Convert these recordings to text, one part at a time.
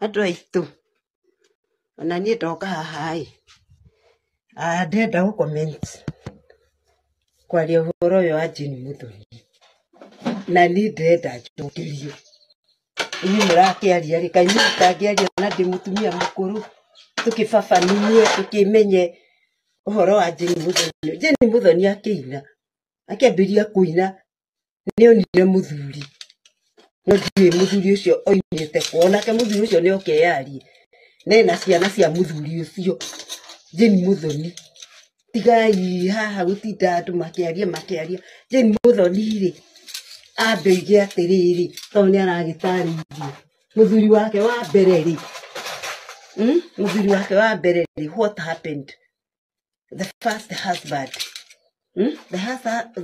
Andũ aitũ ona niĩ ndoka haha ndĩrenda gũ comment kwaria ũhoro ũyũ wa Jane Muthoni, na niĩ ndĩrenda njũkĩrio. Inyuĩ mũrakĩaria rĩ, kaĩ niĩ itangĩaria na ndĩ mũtumia mũkũrũ tũkĩbabanue tũkĩmenye ũhoro wa Jane Muthoni. Jane Muthoni akĩina akĩambĩrĩria kũina nĩonire mũthuri, no ndiũĩ mũthuri ũcio oimĩte kũ, onake mũthuri ũcio nĩ oke yarie na ena ciana cia mũthuri ũcio Jane Muthoni. Tigai haha gũtinda andũ makĩaria. Jane Muthoni rĩ ambe oige atĩrĩrĩ, tondũ nĩ aragĩtarĩirie mũthuri wake wa mbere rĩ, mũthuri wake wa mbere rĩ, what happened, the first husband,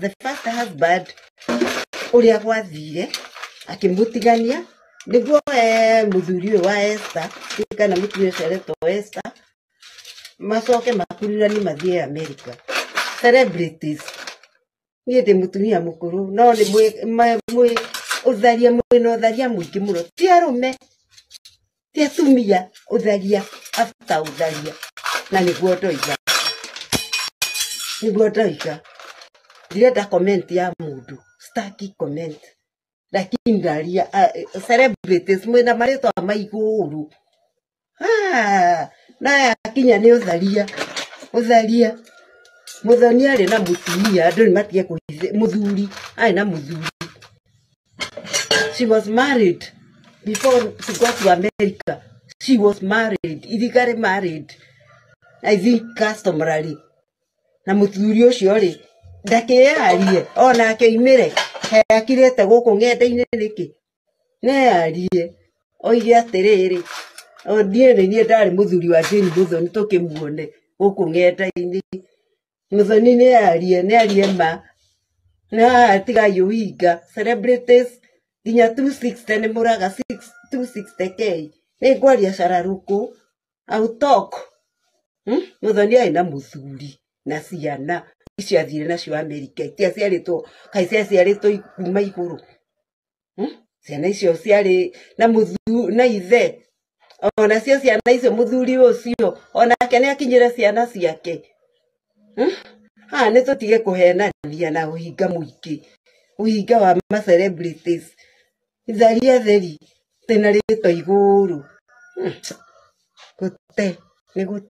the first husband ũrĩa gwathire akĩmũtigania nĩguo mũthuri ũyũ wa Esther kana mũtumia ũcio aretwo Esther macoke makururani mathiĩ America. Celebrities, niĩ ndĩ mũtumia mũkũrũ no nĩ mwĩ ũtharia, mwĩna ũtharia mũingĩ mũno, ti arũme ti atumia, ũtharia after ũtharia, na nĩguo ndoiga ndirenda comment ya mũndũ, staki comment, lakini ndaria celebrities mwĩna marĩtwa maigũrũ na yakinya nĩ ũtharia. Muthoni arĩ na mũtumia, andũ nĩ matige kũhithe mũthuri, arĩ na mũthuri. She was married before she got to America. She was married, illegally married, I think customarily. Na mũthuri ũcio rĩ ndakĩyarie ona akĩimĩre akirĩte gũkũ ng'enda-inĩ nĩkĩ, nĩyarie oige atĩrĩrĩ, niĩ ndarĩ mũthuri wa Jane Muthoni tũkĩmuone gũkũ ng'enda-inĩ. Muthoni nĩyarie ma na tigai ũhinga. Celebrities nginya 260 nĩ mũraga 260k nĩ ngwaria cararũkũ I'll talk. Muthoni arĩ na mũthuri na ciana icio athire nacio America, itia ciarĩtwo kaĩ ciarĩtwo kuma igũrũ. Ciana icio ciarĩ na ithe, onacio ciana icio mũthuri ũcio onake nĩ akinyire ciana ciake. Nĩ tũtige kũhenania na ũhinga mũingĩ, ũhinga wa ma celebrities, itharia theri tena rĩtwa igũrũ gũte nĩ gũte.